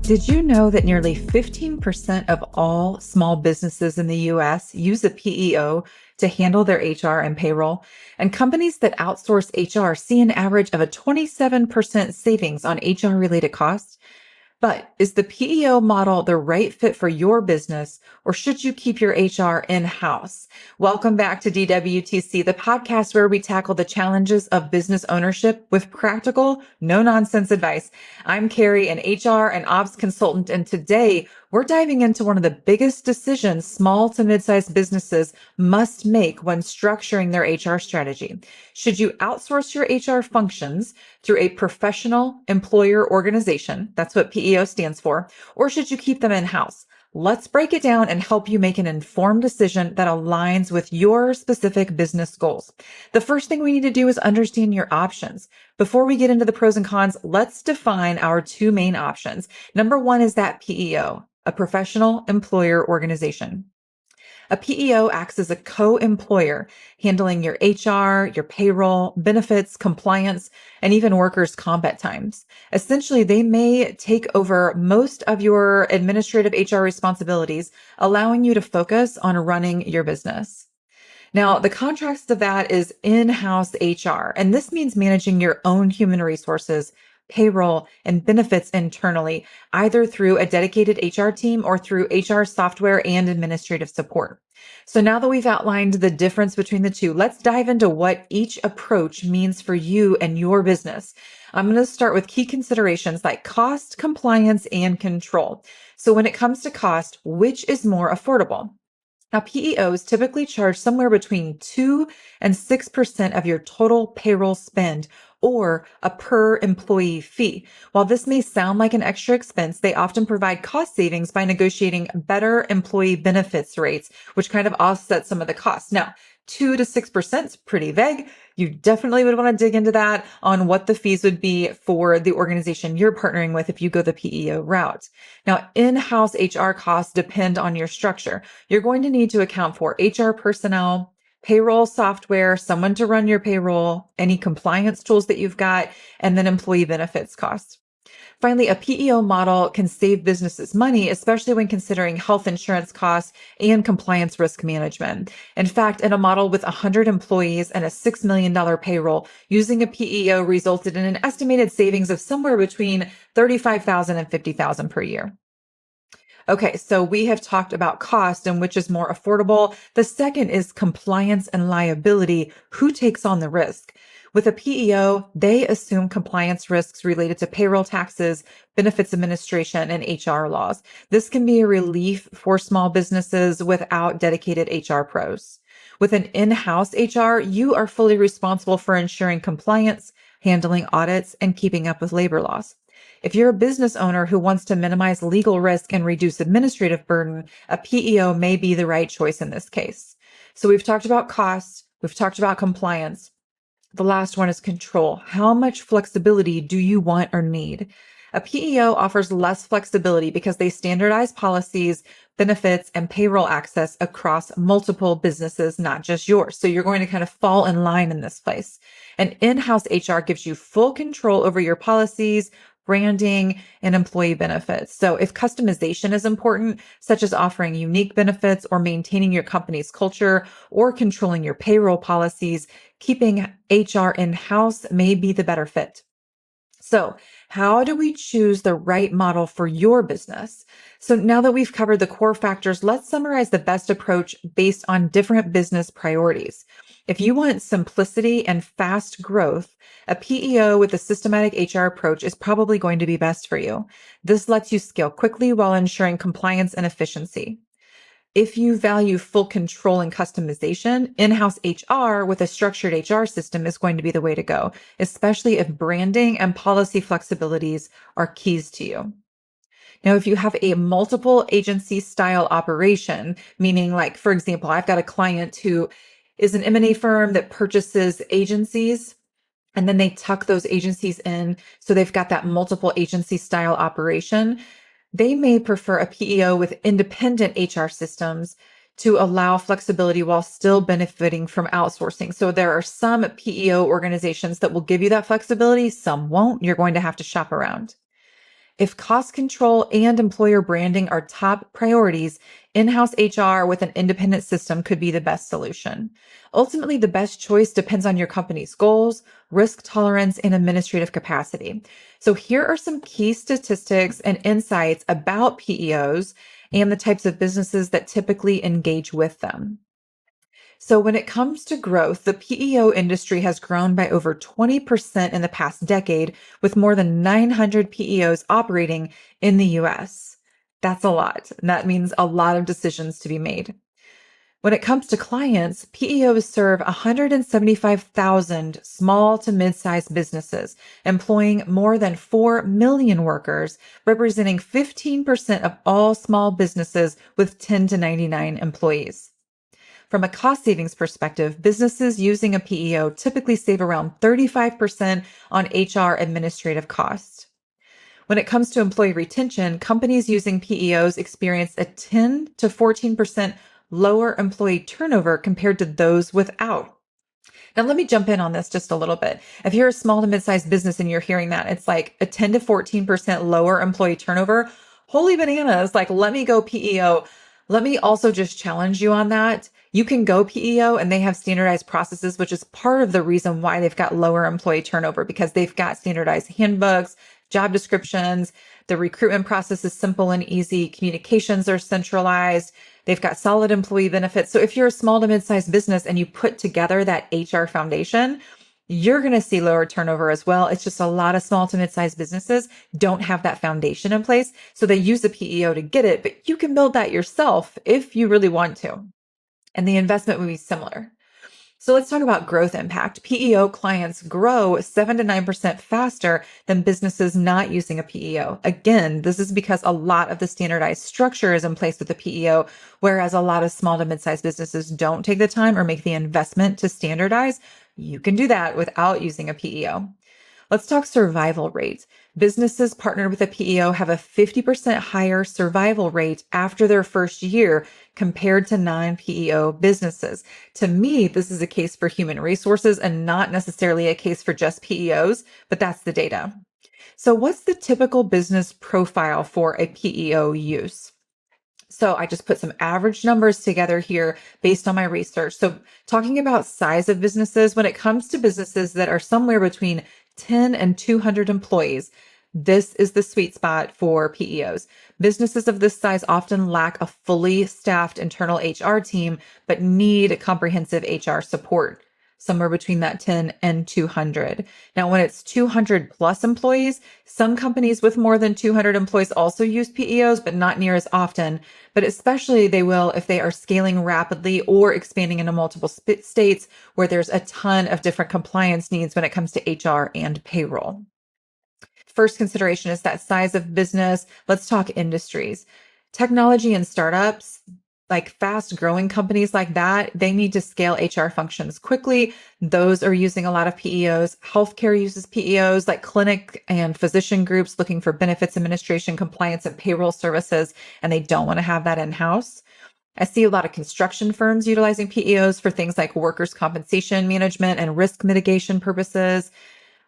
Did you know that nearly 15% of all small businesses in the US use a PEO to handle their HR and payroll? And companies that outsource HR see an average of a 27% savings on HR related costs. But is the PEO model the right fit for your business, or should you keep your HR in-house? Welcome back to DWTC, the podcast where we tackle the challenges of business ownership with practical, no-nonsense advice. I'm Kerri, an HR and ops consultant, and today we're diving into one of the biggest decisions small to mid-sized businesses must make when structuring their HR strategy. Should you outsource your HR functions through a professional employer organization? That's what PEO stands for. Or should you keep them in-house? Let's break it down and help you make an informed decision that aligns with your specific business goals. The first thing we need to do is understand your options. Before we get into the pros and cons, let's define our two main options. Number one is that PEO, a professional employer organization. A PEO acts as a co-employer, handling your HR, your payroll, benefits, compliance, and even workers' comp at times. Essentially, they may take over most of your administrative HR responsibilities, allowing you to focus on running your business. Now, the contrast to that is in-house HR, and this means managing your own human resources, payroll, and benefits internally, either through a dedicated HR team or through HR software and administrative support. So now that we've outlined the difference between the two, let's dive into what each approach means for you and your business. I'm going to start with key considerations like cost, compliance, and control. So when it comes to cost, which is more affordable? Now, PEOs typically charge somewhere between 2 and 6% of your total payroll spend, or a per employee fee. While this may sound like an extra expense, they often provide cost savings by negotiating better employee benefits rates, which kind of offset some of the costs. Now, 2 to 6% is pretty vague. You definitely would want to dig into that on what the fees would be for the organization you're partnering with if you go the PEO route. Now, in-house HR costs depend on your structure. You're going to need to account for HR personnel, payroll software, someone to run your payroll, any compliance tools that you've got, and then employee benefits costs. Finally, a PEO model can save businesses money, especially when considering health insurance costs and compliance risk management. In fact, in a model with 100 employees and a $6 million payroll, using a PEO resulted in an estimated savings of somewhere between $35,000 and $50,000 per year. Okay, so we have talked about cost and which is more affordable. The second is compliance and liability. Who takes on the risk? With a PEO, they assume compliance risks related to payroll taxes, benefits administration, and HR laws. This can be a relief for small businesses without dedicated HR pros. With an in-house HR, you are fully responsible for ensuring compliance, handling audits, and keeping up with labor laws. If you're a business owner who wants to minimize legal risk and reduce administrative burden, a PEO may be the right choice in this case. So we've talked about costs, we've talked about compliance. The last one is control. How much flexibility do you want or need? A PEO offers less flexibility because they standardize policies, benefits, and payroll access across multiple businesses, not just yours. So you're going to kind of fall in line in this place. An in-house HR gives you full control over your policies, branding, and employee benefits. So if customization is important, such as offering unique benefits or maintaining your company's culture or controlling your payroll policies, keeping HR in-house may be the better fit. So how do we choose the right model for your business? So now that we've covered the core factors, let's summarize the best approach based on different business priorities. If you want simplicity and fast growth, a PEO with a systematic HR approach is probably going to be best for you. This lets you scale quickly while ensuring compliance and efficiency. If you value full control and customization, in-house HR with a structured HR system is going to be the way to go, especially if branding and policy flexibilities are keys to you. Now, if you have a multiple agency style operation, meaning like, for example, I've got a client who is an M&A firm that purchases agencies, and then they tuck those agencies in. So they've got that multiple agency style operation. They may prefer a PEO with independent HR systems to allow flexibility while still benefiting from outsourcing. So there are some PEO organizations that will give you that flexibility. Some won't. You're going to have to shop around. If cost control and employer branding are top priorities, in-house HR with an independent system could be the best solution. Ultimately, the best choice depends on your company's goals, risk tolerance, and administrative capacity. So here are some key statistics and insights about PEOs and the types of businesses that typically engage with them. So, when it comes to growth, the PEO industry has grown by over 20% in the past decade, with more than 900 PEOs operating in the US. That's a lot. And that means a lot of decisions to be made. When it comes to clients, PEOs serve 175,000 small to mid-sized businesses, employing more than 4 million workers, representing 15% of all small businesses with 10 to 99 employees. From a cost savings perspective, businesses using a PEO typically save around 35% on HR administrative costs. When it comes to employee retention, companies using PEOs experience a 10 to 14% lower employee turnover compared to those without. Now, let me jump in on this just a little bit. If you're a small to mid-sized business and you're hearing that, it's like a 10 to 14% lower employee turnover. Holy bananas. Like, let me go PEO. Let me also just challenge you on that. You can go PEO and they have standardized processes, which is part of the reason why they've got lower employee turnover because they've got standardized handbooks, job descriptions. The recruitment process is simple and easy. Communications are centralized. They've got solid employee benefits. So if you're a small to mid-sized business and you put together that HR foundation, you're going to see lower turnover as well. It's just a lot of small to mid-sized businesses don't have that foundation in place. So they use a PEO to get it, but you can build that yourself if you really want to. And the investment would be similar. So let's talk about growth impact. PEO clients grow 7 to 9% faster than businesses not using a PEO. Again, this is because a lot of the standardized structure is in place with the PEO, whereas a lot of small to mid-sized businesses don't take the time or make the investment to standardize. You can do that without using a PEO. Let's talk survival rate. Businesses partnered with a PEO have a 50% higher survival rate after their first year compared to non-PEO businesses. To me, this is a case for human resources and not necessarily a case for just PEOs, but that's the data. So what's the typical business profile for a PEO use? So I just put some average numbers together here based on my research. So talking about size of businesses, when it comes to businesses that are somewhere between 10 and 200 employees, this is the sweet spot for PEOs. Businesses of this size often lack a fully staffed internal HR team, but need comprehensive HR support, somewhere between that 10 and 200. Now, when it's 200 plus employees, some companies with more than 200 employees also use PEOs, but not near as often. But especially they will if they are scaling rapidly or expanding into multiple states where there's a ton of different compliance needs when it comes to HR and payroll. First consideration is that size of business. Let's talk industries. Technology and startups, like fast growing companies like that, they need to scale HR functions quickly. Those are using a lot of PEOs. Healthcare uses PEOs, like clinic and physician groups looking for benefits administration, compliance, and payroll services, and they don't want to have that in-house. I see a lot of construction firms utilizing PEOs for things like workers' compensation management and risk mitigation purposes.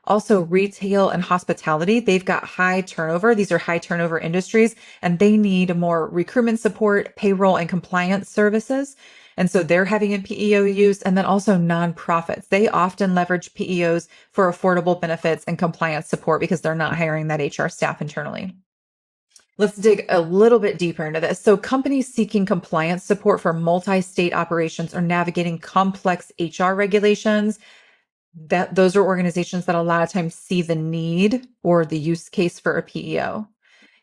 Also, retail and hospitality, they've got high turnover. These are high turnover industries, and they need more recruitment support, payroll, and compliance services. And so they're having a PEO use. And then also nonprofits. They often leverage PEOs for affordable benefits and compliance support because they're not hiring that HR staff internally. Let's dig a little bit deeper into this. So companies seeking compliance support for multi-state operations or navigating complex HR regulations, that those are organizations that a lot of times see the need or the use case for a PEO.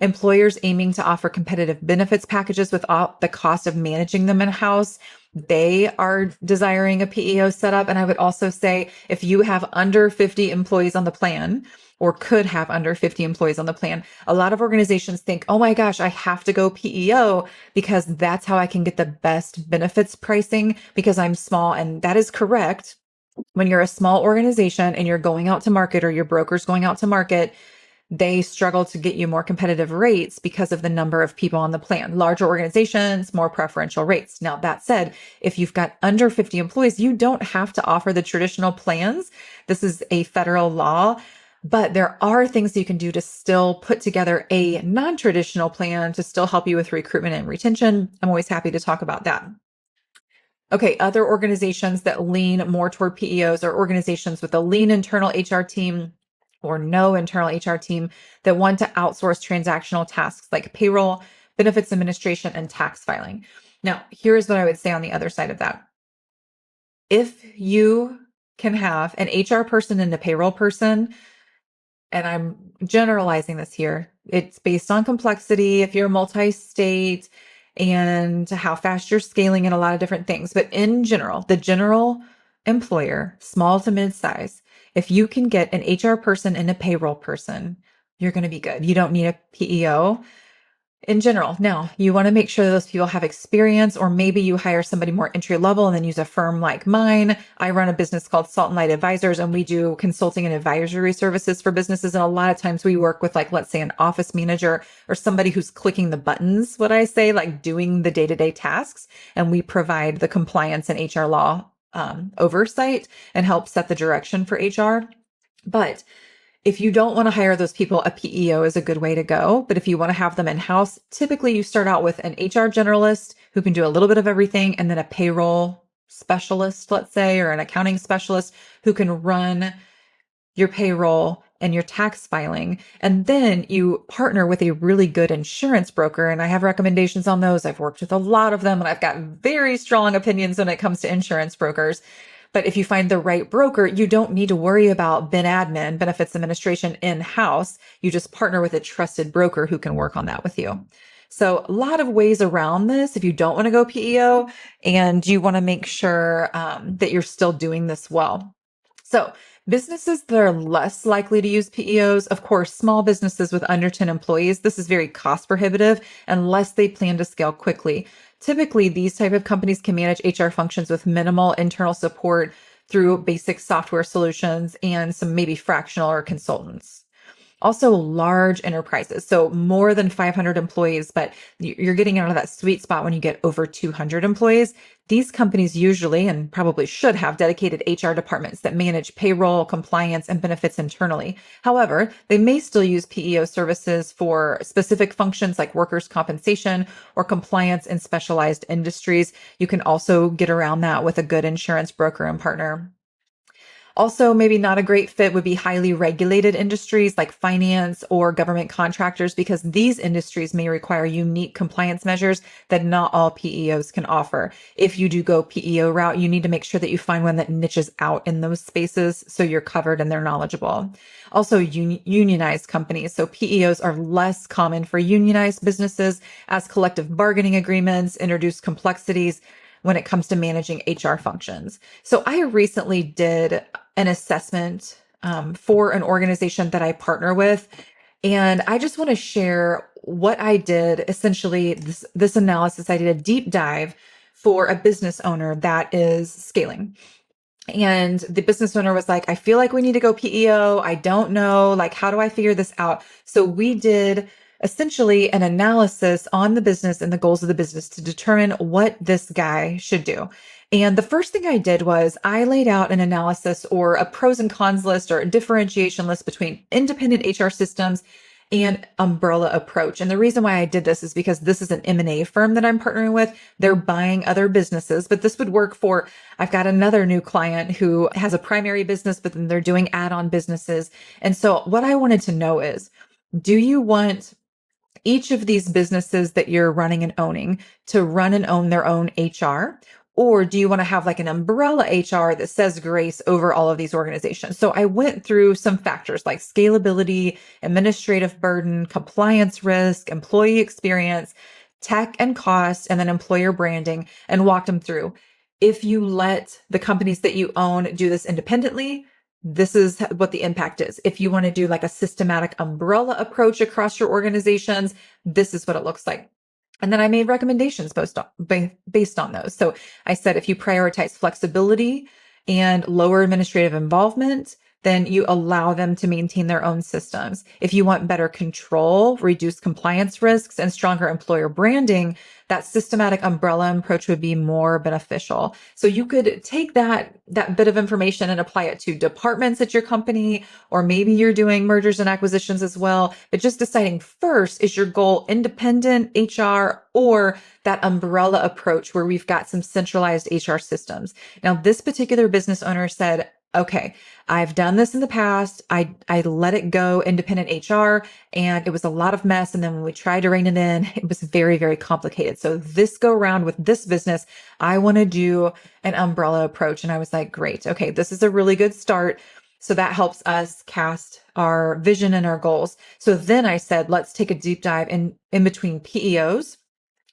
Employers aiming to offer competitive benefits packages without the cost of managing them in-house, they are desiring a PEO setup. And I would also say if you have under 50 employees on the plan or could have under 50 employees on the plan, a lot of organizations think, oh my gosh, I have to go PEO because that's how I can get the best benefits pricing because I'm small. And that is correct. When you're a small organization and you're going out to market or your broker's going out to market, they struggle to get you more competitive rates because of the number of people on the plan. Larger organizations, more preferential rates. Now, that said, if you've got under 50 employees, you don't have to offer the traditional plans. This is a federal law. But there are things you can do to still put together a non-traditional plan to still help you with recruitment and retention. I'm always happy to talk about that. Okay, other organizations that lean more toward PEOs are organizations with a lean internal HR team or no internal HR team that want to outsource transactional tasks like payroll, benefits administration, and tax filing. Now, here's what I would say on the other side of that. If you can have an HR person and a payroll person, and I'm generalizing this here, it's based on complexity, if you're multi-state, and how fast you're scaling and a lot of different things. But in general, the general employer, small to mid-size, if you can get an HR person and a payroll person, you're going to be good. You don't need a PEO in general. Now, you want to make sure that those people have experience, or maybe you hire somebody more entry level and then use a firm like mine. I run a business called Salt and Light Advisors, and we do consulting and advisory services for businesses. And a lot of times we work with, like, let's say an office manager or somebody who's clicking the buttons, what I say, like doing the day-to-day tasks. And we provide the compliance and HR law oversight and help set the direction for HR. But if you don't want to hire those people, a PEO is a good way to go. But if you want to have them in-house, typically you start out with an HR generalist who can do a little bit of everything, and then a payroll specialist, let's say, or an accounting specialist who can run your payroll and your tax filing. And then you partner with a really good insurance broker. And I have recommendations on those. I've worked with a lot of them, and I've got very strong opinions when it comes to insurance brokers. But if you find the right broker, you don't need to worry about benefits administration in-house. You just partner with a trusted broker who can work on that with you. So a lot of ways around this if you don't want to go PEO and you want to make sure that you're still doing this well. So businesses that are less likely to use PEOs, of course, small businesses with under 10 employees, this is very cost prohibitive unless they plan to scale quickly. Typically, these type of companies can manage HR functions with minimal internal support through basic software solutions and some maybe fractional or consultants. Also, large enterprises, so more than 500 employees, but you're getting out of that sweet spot when you get over 200 employees. These companies usually, and probably should, have dedicated HR departments that manage payroll, compliance, and benefits internally. However, they may still use PEO services for specific functions like workers' compensation or compliance in specialized industries. You can also get around that with a good insurance broker and partner. Also, maybe not a great fit would be highly regulated industries like finance or government contractors, because these industries may require unique compliance measures that not all PEOs can offer. If you do go PEO route, you need to make sure that you find one that niches out in those spaces so you're covered and they're knowledgeable. Also, unionized companies. So PEOs are less common for unionized businesses, as collective bargaining agreements introduce complexities when it comes to managing HR functions. So I recently did an assessment for an organization that I partner with, and I just want to share what I did. Essentially, this analysis, I did a deep dive for a business owner that is scaling. And the business owner was like, I feel like we need to go PEO. I don't know, like, how do I figure this out? So we did essentially an analysis on the business and the goals of the business to determine what this guy should do. And the first thing I did was I laid out an analysis, or a pros and cons list, or a differentiation list between independent HR systems and umbrella approach. And the reason why I did this is because this is an M&A firm that I'm partnering with. They're buying other businesses, but this would work for, I've got another new client who has a primary business, but then they're doing add-on businesses. And so what I wanted to know is, do you want each of these businesses that you're running and owning to run and own their own HR? Or do you want to have like an umbrella HR that says grace over all of these organizations? So I went through some factors like scalability, administrative burden, compliance risk, employee experience, tech and cost, and then employer branding, and walked them through. If you let the companies that you own do this independently, this is what the impact is. If you want to do like a systematic umbrella approach across your organizations, this is what it looks like. And then I made recommendations based on those. So I said, if you prioritize flexibility and lower administrative involvement, then you allow them to maintain their own systems. If you want better control, reduce compliance risks, and stronger employer branding, that systematic umbrella approach would be more beneficial. So you could take that bit of information and apply it to departments at your company, or maybe you're doing mergers and acquisitions as well. But just deciding first, is your goal independent HR or that umbrella approach where we've got some centralized HR systems? Now, this particular business owner said, okay, I've done this in the past. I let it go independent HR, and it was a lot of mess. And then when we tried to rein it in, it was very, very complicated. So this go around with this business, I want to do an umbrella approach. And I was like, great. Okay, this is a really good start. So that helps us cast our vision and our goals. So then I said, let's take a deep dive in between PEOs,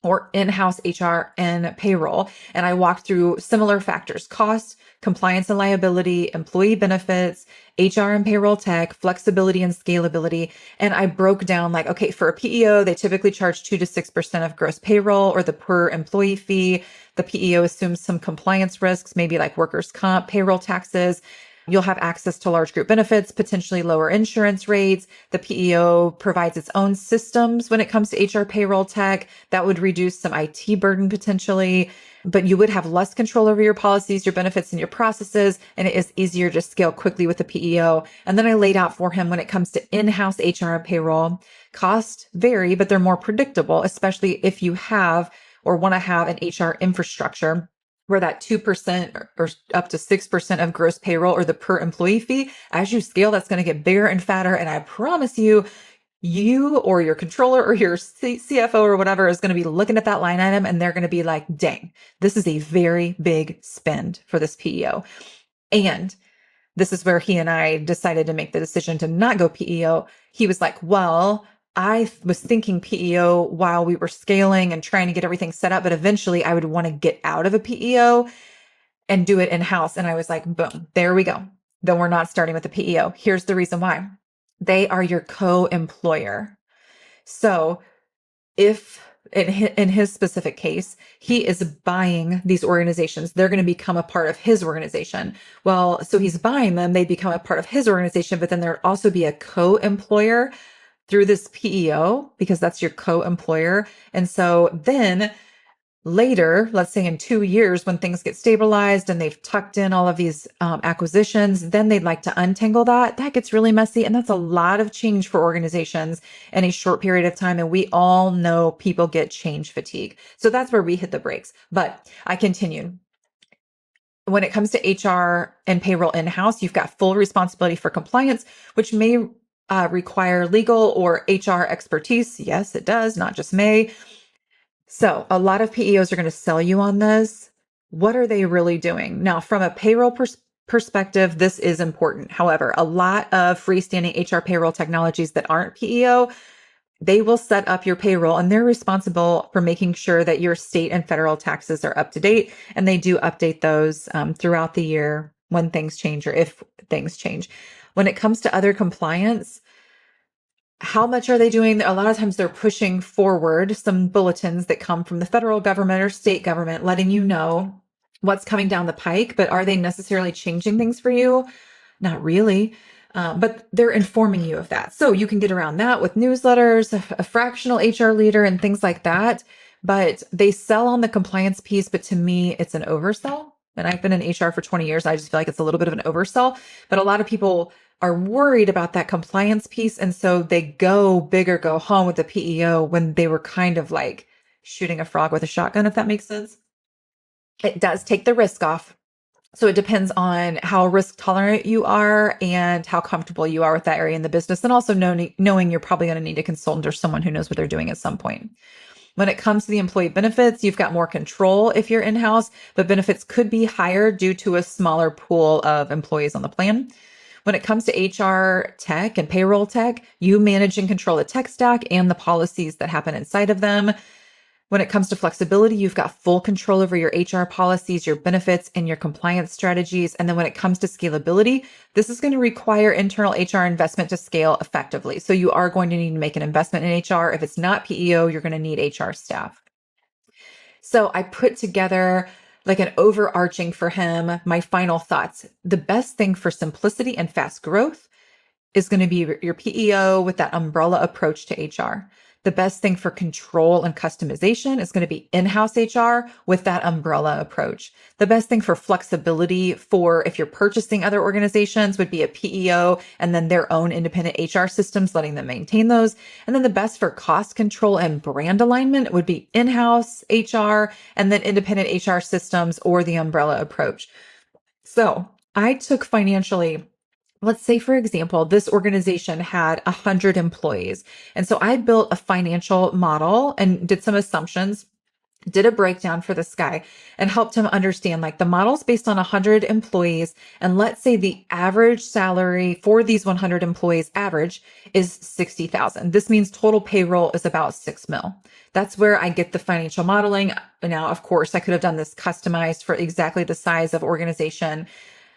or in-house HR and payroll. And I walked through similar factors: cost, compliance and liability, employee benefits, HR and payroll tech, flexibility and scalability. And I broke down like, okay, for a PEO, they typically charge 2 to 6% of gross payroll or the per employee fee. The PEO assumes some compliance risks, maybe like workers' comp, payroll taxes. You'll have access to large group benefits, potentially lower insurance rates. The PEO provides its own systems when it comes to HR payroll tech. That would reduce some IT burden potentially, but you would have less control over your policies, your benefits, and your processes. And it is easier to scale quickly with the PEO. And then I laid out for him when it comes to in-house HR and payroll, costs vary, but they're more predictable, especially if you have or want to have an HR infrastructure where that 2% or up to 6% of gross payroll or the per employee fee, as you scale, that's going to get bigger and fatter. And I promise you, you or your controller or your CFO or whatever is going to be looking at that line item and they're going to be like, dang, this is a very big spend for this PEO. And this is where he and I decided to make the decision to not go PEO. He was like, well, I was thinking PEO while we were scaling and trying to get everything set up, but eventually I would want to get out of a PEO and do it in-house. And I was like, boom, there we go. Then we're not starting with the PEO. Here's the reason why. They are your co-employer. So if in his specific case, he is buying these organizations, they're going to become a part of his organization. Well, so he's buying them, they become a part of his organization, but then there'd also be a co-employer through this PEO because that's your co-employer. And so then later, let's say in 2 years, when things get stabilized and they've tucked in all of these acquisitions, then they'd like to untangle that. That gets really messy. And that's a lot of change for organizations in a short period of time. And we all know people get change fatigue. So that's where we hit the brakes. But I continued. When it comes to HR and payroll in-house, you've got full responsibility for compliance, which may require legal or HR expertise. Yes, it does, not just may. So a lot of PEOs are going to sell you on this. What are they really doing? Now, from a payroll perspective, this is important. However, a lot of freestanding HR payroll technologies that aren't PEO, they will set up your payroll and they're responsible for making sure that your state and federal taxes are up to date. And they do update those throughout the year when things change or if things change. When it comes to other compliance, how much are they doing? A lot of times they're pushing forward some bulletins that come from the federal government or state government, letting you know what's coming down the pike, but are they necessarily changing things for you? Not really. But they're informing you of that. So you can get around that with newsletters, a fractional HR leader and things like that. But they sell on the compliance piece. But to me, it's an oversell. And I've been in HR for 20 years. I just feel like it's a little bit of an oversell. But a lot of people are worried about that compliance piece. And so they go big or go home with the PEO when they were kind of like shooting a frog with a shotgun, if that makes sense. It does take the risk off. So it depends on how risk tolerant you are and how comfortable you are with that area in the business. And also knowing you're probably going to need a consultant or someone who knows what they're doing at some point. When it comes to the employee benefits, you've got more control if you're in-house, but benefits could be higher due to a smaller pool of employees on the plan. When it comes to HR tech and payroll tech, you manage and control the tech stack and the policies that happen inside of them. When it comes to flexibility, you've got full control over your HR policies, your benefits, and your compliance strategies. And then when it comes to scalability, this is going to require internal HR investment to scale effectively. So you are going to need to make an investment in HR. If it's not PEO, you're going to need HR staff. So I put together like an overarching for him, my final thoughts. The best thing for simplicity and fast growth is going to be your PEO with that umbrella approach to HR. The best thing for control and customization is going to be in-house HR with that umbrella approach. The best thing for flexibility for if you're purchasing other organizations would be a PEO and then their own independent HR systems, letting them maintain those. And then the best for cost control and brand alignment would be in-house HR and then independent HR systems or the umbrella approach. So I took financially, let's say, for example, this organization had 100 employees. And so I built a financial model and did some assumptions, did a breakdown for this guy and helped him understand like the model's based on 100 employees. And let's say the average salary for these 100 employees average is 60,000. This means total payroll is about 6 mil. That's where I get the financial modeling. Now, of course, I could have done this customized for exactly the size of organization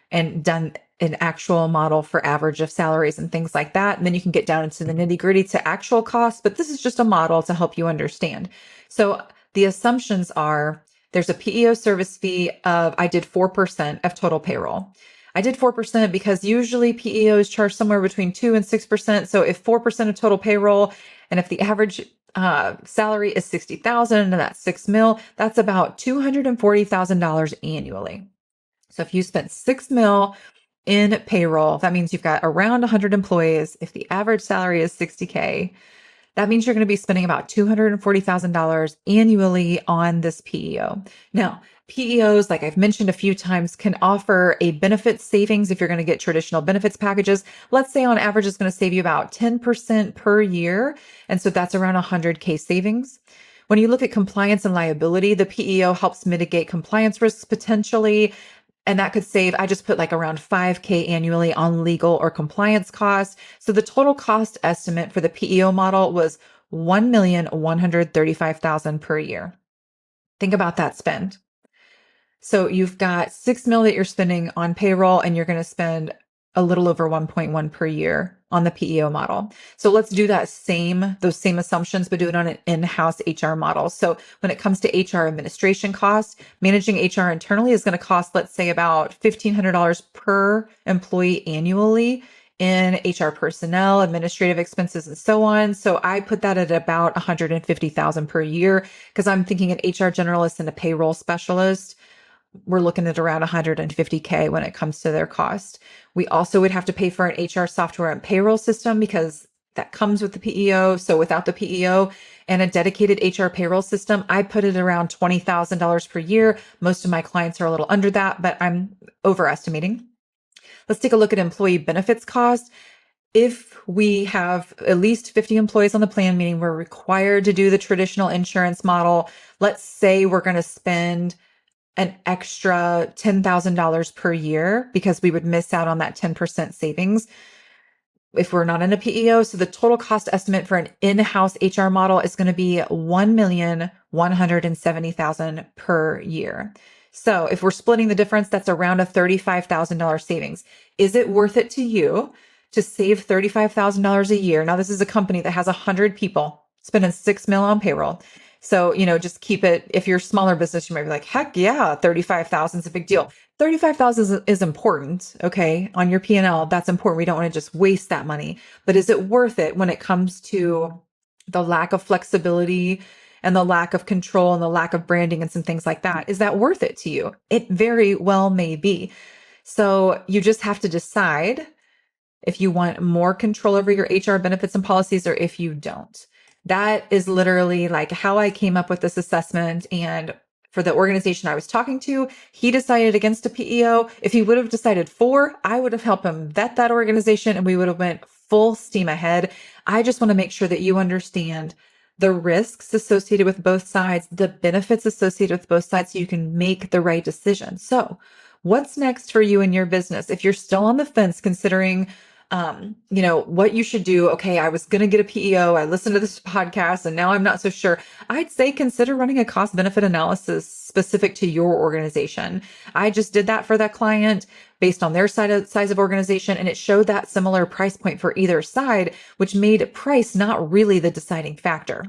and done an actual model for average of salaries and things like that. And then you can get down into the nitty gritty to actual costs, but this is just a model to help you understand. So the assumptions are there's a PEO service fee of, I did 4% of total payroll. I did 4% because usually PEOs charge somewhere between 2 and 6%. So if 4% of total payroll, and if the average salary is 60,000 and that's 6 mil, that's about $240,000 annually. So if you spent 6 mil in payroll, that means you've got around 100 employees. If the average salary is 60K, that means you're going to be spending about $240,000 annually on this PEO. Now, PEOs, like I've mentioned a few times, can offer a benefit savings if you're going to get traditional benefits packages. Let's say on average, it's going to save you about 10% per year. And so that's around 100K savings. When you look at compliance and liability, the PEO helps mitigate compliance risks potentially. And that could save, I just put like around 5K annually on legal or compliance costs. So the total cost estimate for the PEO model was $1,135,000 per year. Think about that spend. So you've got 6 mil that you're spending on payroll and you're going to spend a little over 1.1 per year on the PEO model. So let's do those same assumptions, but do it on an in-house HR model. So when it comes to HR administration costs, managing HR internally is going to cost, let's say, about $1,500 per employee annually in HR personnel, administrative expenses, and so on. So I put that at about $150,000 per year because I'm thinking an HR generalist and a payroll specialist, we're looking at around $150K when it comes to their cost. We also would have to pay for an HR software and payroll system because that comes with the PEO. So without the PEO and a dedicated HR payroll system, I put it around $20,000 per year. Most of my clients are a little under that, but I'm overestimating. Let's take a look at employee benefits costs. If we have at least 50 employees on the plan, meaning we're required to do the traditional insurance model, let's say we're going to spend an extra $10,000 per year because we would miss out on that 10% savings if we're not in a PEO. So the total cost estimate for an in-house HR model is going to be $1,170,000 per year. So if we're splitting the difference, that's around a $35,000 savings. Is it worth it to you to save $35,000 a year? Now, this is a company that has 100 people spending 6 mil on payroll. So, just keep it. If you're a smaller business, you might be like, heck yeah, 35,000 is a big deal. 35,000 is important. Okay. On your P&L, that's important. We don't want to just waste that money, but is it worth it when it comes to the lack of flexibility and the lack of control and the lack of branding and some things like that? Is that worth it to you? It very well may be. So you just have to decide if you want more control over your HR benefits and policies or if you don't. That is literally like how I came up with this assessment. And for the organization I was talking to, he decided against a PEO. If he would have decided for, I would have helped him vet that organization and we would have went full steam ahead. I just want to make sure that you understand the risks associated with both sides, the benefits associated with both sides, so you can make the right decision. So what's next for you in your business? If you're still on the fence considering what you should do. Okay, I was going to get a PEO. I listened to this podcast and now I'm not so sure. I'd say consider running a cost benefit analysis specific to your organization. I just did that for that client based on their size of organization. And it showed that similar price point for either side, which made price not really the deciding factor.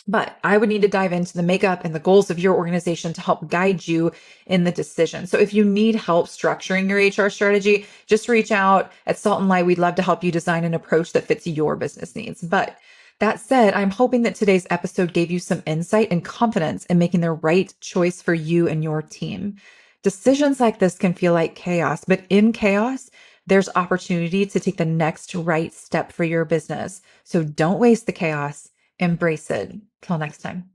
But I would need to dive into the makeup and the goals of your organization to help guide you in the decision. So if you need help structuring your HR strategy, just reach out at Salt and Light. We'd love to help you design an approach that fits your business needs. But that said, I'm hoping that today's episode gave you some insight and confidence in making the right choice for you and your team. Decisions like this can feel like chaos, but in chaos, there's opportunity to take the next right step for your business. So don't waste the chaos. Embrace it. Till next time.